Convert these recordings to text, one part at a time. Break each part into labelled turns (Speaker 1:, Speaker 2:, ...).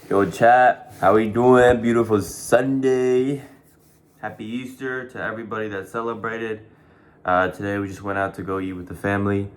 Speaker 1: Yo, chat, how we doing? Beautiful Sunday. Happy Easter to everybody that celebrated. Today we just went out to go eat with the family.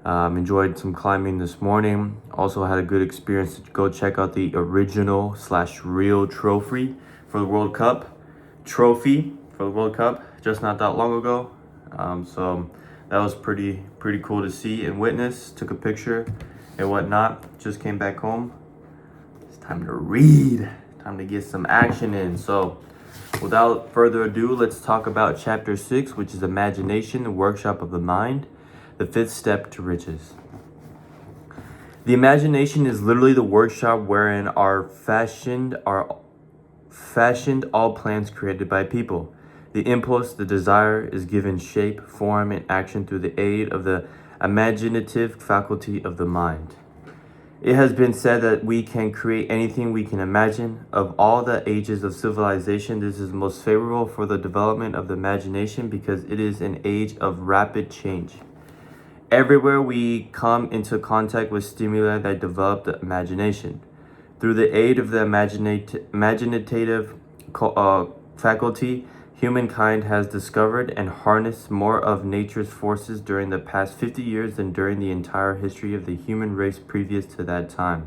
Speaker 1: Enjoyed some climbing this morning. Also had a good experience to go check out the original / real trophy for the World Cup. Trophy for the World Cup just not that long ago. So that was pretty cool to see and witness. Took a picture and whatnot. Just came back home. Time to read, time to get some action in. So without further ado, let's talk about chapter 6, which is imagination, the workshop of the mind, the fifth step to riches. The imagination is literally the workshop wherein are fashioned all plans created by people. The impulse, the desire, is given shape, form, and action through the aid of the imaginative faculty of the mind. It has been said that we can create anything we can imagine. Of all the ages of civilization, this is most favorable for the development of the imagination because it is an age of rapid change. Everywhere we come into contact with stimuli that develop the imagination. Through the aid of the imaginative faculty, humankind has discovered and harnessed more of nature's forces during the past 50 years than during the entire history of the human race previous to that time.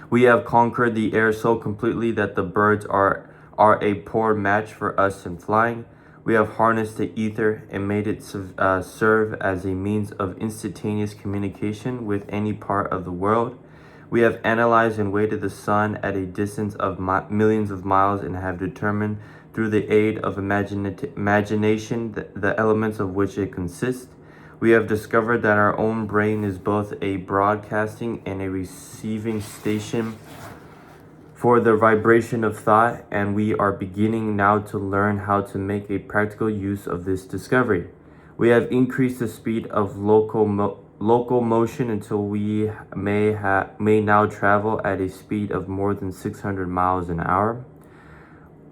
Speaker 1: We have conquered the air so completely that the birds are a poor match for us in flying. We have harnessed the ether and made it serve as a means of instantaneous communication with any part of the world. We have analyzed and weighted the sun at a distance of millions of miles and have determined through the aid of imagination the elements of which it consists. We have discovered that our own brain is both a broadcasting and a receiving station for the vibration of thought, and we are beginning now to learn how to make a practical use of this discovery. We have increased the speed of local motion until we may now travel at a speed of more than 600 miles an hour.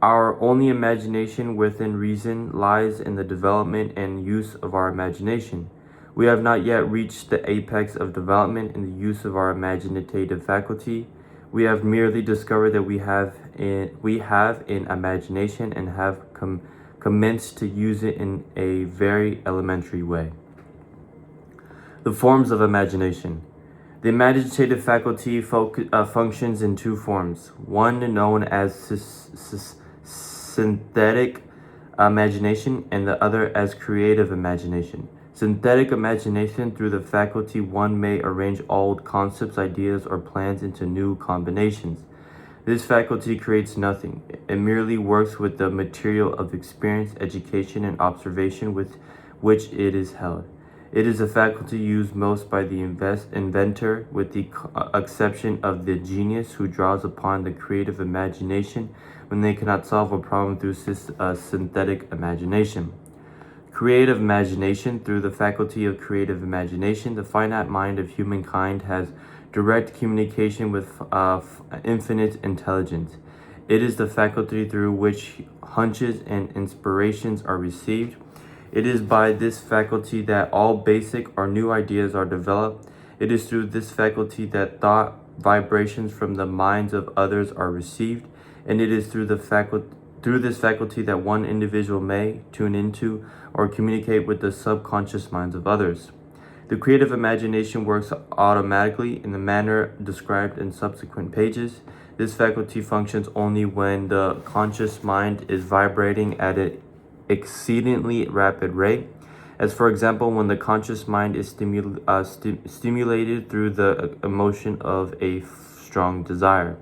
Speaker 1: Our only imagination within reason lies in the development and use of our imagination. We have not yet reached the apex of development in the use of our imaginative faculty. We have merely discovered that we have an imagination and have commenced to use it in a very elementary way. The forms of imagination. The imaginative faculty functions in two forms. One known as synthetic imagination and the other as creative imagination. Synthetic imagination, through the faculty, one may arrange old concepts, ideas, or plans into new combinations. This faculty creates nothing. It merely works with the material of experience, education, and observation with which it is held. It is a faculty used most by the inventor, with the exception of the genius who draws upon the creative imagination when they cannot solve a problem through synthetic imagination. Creative imagination. Through the faculty of creative imagination, the finite mind of humankind has direct communication with infinite intelligence. It is the faculty through which hunches and inspirations are received. It is by this faculty that all basic or new ideas are developed. It is through this faculty that thought vibrations from the minds of others are received, and it is through this faculty that one individual may tune into or communicate with the subconscious minds of others. The creative imagination works automatically in the manner described in subsequent pages. This faculty functions only when the conscious mind is vibrating at an exceedingly rapid rate, as for example when the conscious mind is stimulated through the emotion of a strong desire.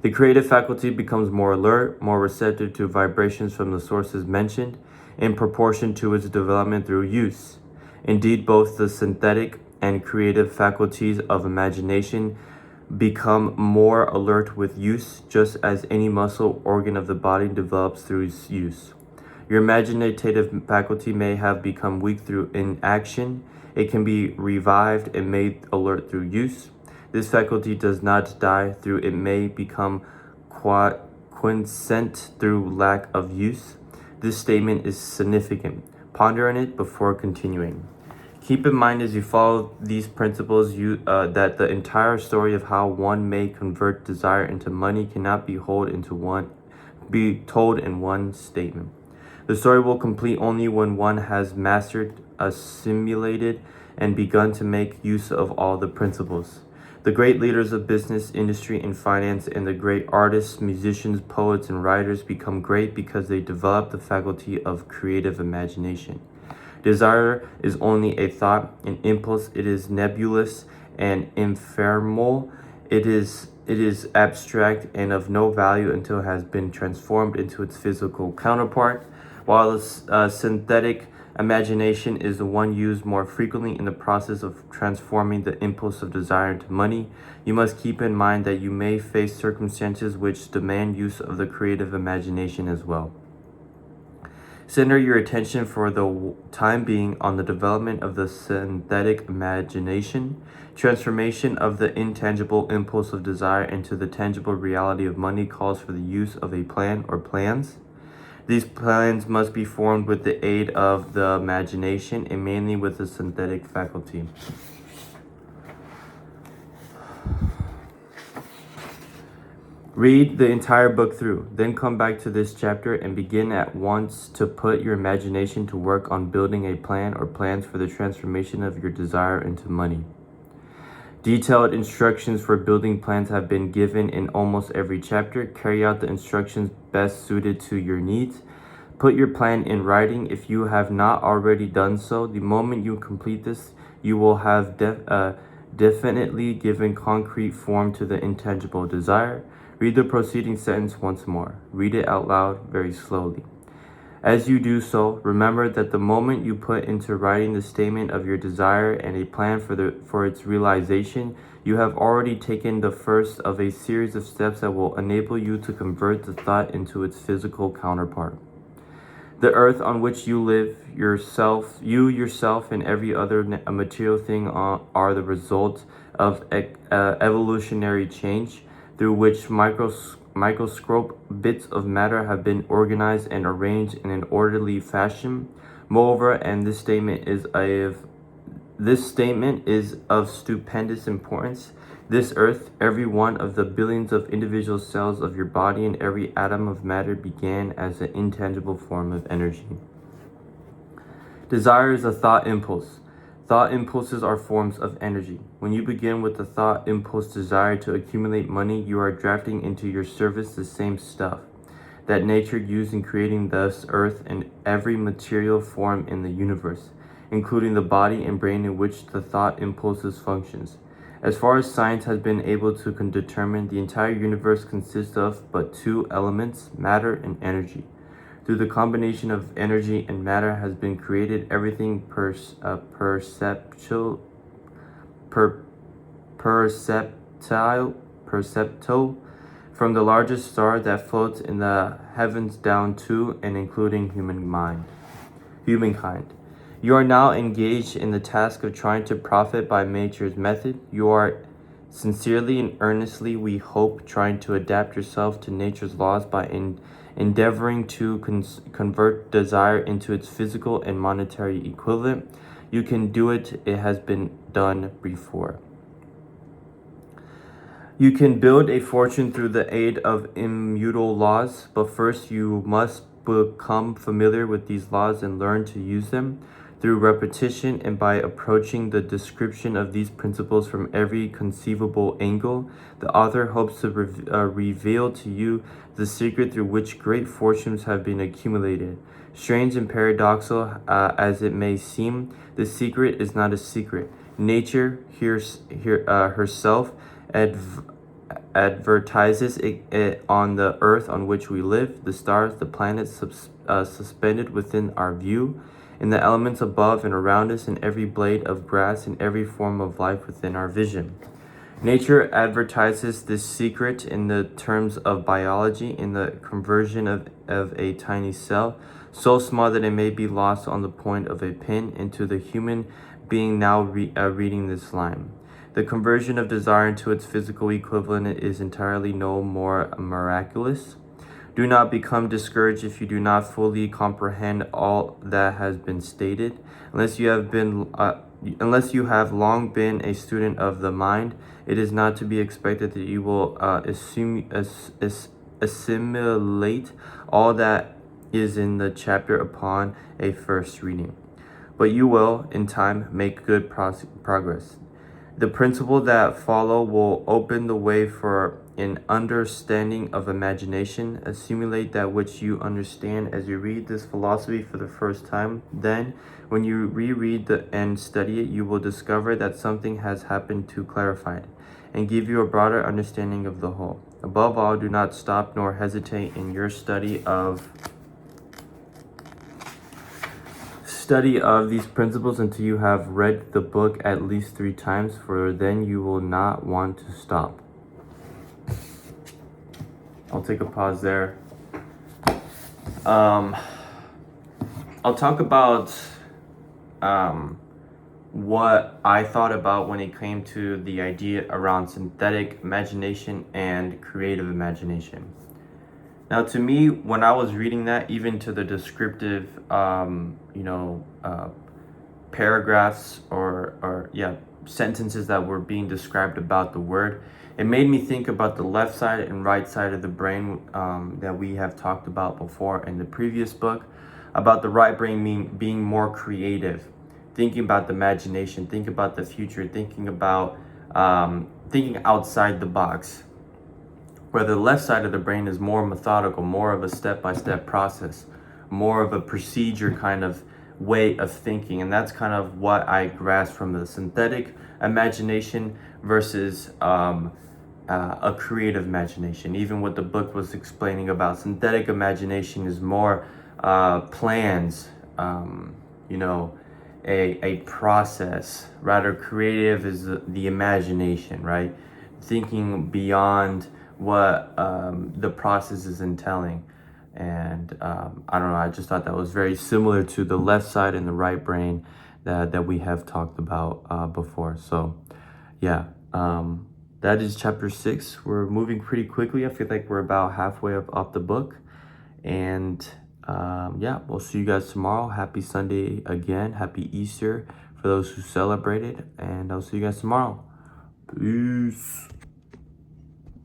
Speaker 1: The creative faculty becomes more alert, more receptive to vibrations from the sources mentioned, in proportion to its development through use. Indeed, both the synthetic and creative faculties of imagination become more alert with use, just as any muscle organ of the body develops through its use. Your imaginative faculty may have become weak through inaction. It can be revived and made alert through use. This faculty does not die through it may become quiescent through lack of use. This statement is significant. Ponder on it before continuing. Keep in mind as you follow these principles that the entire story of how one may convert desire into money cannot be told in one statement. The story will complete only when one has mastered, assimilated, and begun to make use of all the principles. The great leaders of business, industry, and finance, and the great artists, musicians, poets, and writers become great because they develop the faculty of creative imagination. Desire is only a thought, an impulse. It is nebulous and ephemeral. It is abstract and of no value until it has been transformed into its physical counterpart. While a synthetic imagination is the one used more frequently in the process of transforming the impulse of desire into money, you must keep in mind that you may face circumstances which demand use of the creative imagination as well. Center your attention for the time being on the development of the synthetic imagination. Transformation of the intangible impulse of desire into the tangible reality of money calls for the use of a plan or plans. These plans must be formed with the aid of the imagination and mainly with the synthetic faculty. Read the entire book through, then come back to this chapter and begin at once to put your imagination to work on building a plan or plans for the transformation of your desire into money. Detailed instructions for building plans have been given in almost every chapter. Carry out the instructions best suited to your needs. Put your plan in writing if you have not already done so. The moment you complete this, you will have definitely given concrete form to the intangible desire. Read the preceding sentence once more. Read it out loud very slowly. As you do so, remember that the moment you put into writing the statement of your desire and a plan for its realization, you have already taken the first of a series of steps that will enable you to convert the thought into its physical counterpart. The earth on which you live, you yourself, and every other material thing are the result of evolutionary change through which microscopic bits of matter have been organized and arranged in an orderly fashion. Moreover, and this statement is of stupendous importance. This earth, every one of the billions of individual cells of your body and every atom of matter began as an intangible form of energy. Desire is a thought impulse. Thought impulses are forms of energy. When you begin with the thought impulse desire to accumulate money, you are drafting into your service the same stuff that nature used in creating this earth and every material form in the universe, including the body and brain in which the thought impulses functions. As far as science has been able to determine, the entire universe consists of but two elements, matter and energy. Through the combination of energy and matter has been created everything perceptual, from the largest star that floats in the heavens down to and including humankind. You are now engaged in the task of trying to profit by nature's method. You are sincerely and earnestly, we hope, trying to adapt yourself to nature's laws by endeavoring to convert desire into its physical and monetary equivalent. You can do it. It has been done before. You can build a fortune through the aid of immutable laws, but first you must become familiar with these laws and learn to use them. Through repetition and by approaching the description of these principles from every conceivable angle, the author hopes to reveal to you the secret through which great fortunes have been accumulated. Strange and paradoxical as it may seem, the secret is not a secret. Nature herself advertises it on the earth on which we live, the stars, the planets suspended within our view, in the elements above and around us, in every blade of grass, in every form of life within our vision. Nature advertises this secret in the terms of biology, in the conversion of a tiny cell, so small that it may be lost on the point of a pin, into the human being now reading this line. The conversion of desire into its physical equivalent is entirely no more miraculous. Do not become discouraged if you do not fully comprehend all that has been stated. Unless you have been unless you have long been a student of the mind, it is not to be expected that you will assimilate all that is in the chapter upon a first reading. But you will, in time, make good progress. The principles that follow will open the way for an understanding of imagination. Assimilate that which you understand as you read this philosophy for the first time. Then, when you reread and study it, you will discover that something has happened to clarify it and give you a broader understanding of the whole. Above all, do not stop nor hesitate in your study of these principles until you have read the book at least 3 times, for then you will not want to stop. I'll take a pause there. I'll talk about what I thought about when it came to the idea around synthetic imagination and creative imagination. Now, to me, when I was reading that, even to the descriptive, paragraphs or sentences that were being described about the word, it made me think about the left side and right side of the brain that we have talked about before in the previous book, about the right brain being more creative, thinking about the imagination, thinking about the future, thinking about thinking outside the box. Where the left side of the brain is more methodical, more of a step-by-step process, more of a procedure kind of way of thinking. And that's kind of what I grasped from the synthetic imagination versus a creative imagination. Even what the book was explaining about synthetic imagination is more plans, a process. Rather, creative is the imagination, right? Thinking beyond what the process is entailing. And I don't know, I just thought that was very similar to the left side and the right brain that we have talked about before. So yeah, that is chapter 6. We're moving pretty quickly. I feel like we're about halfway up the book. And we'll see you guys tomorrow. Happy Sunday again. Happy Easter for those who celebrated. And I'll see you guys tomorrow. Peace.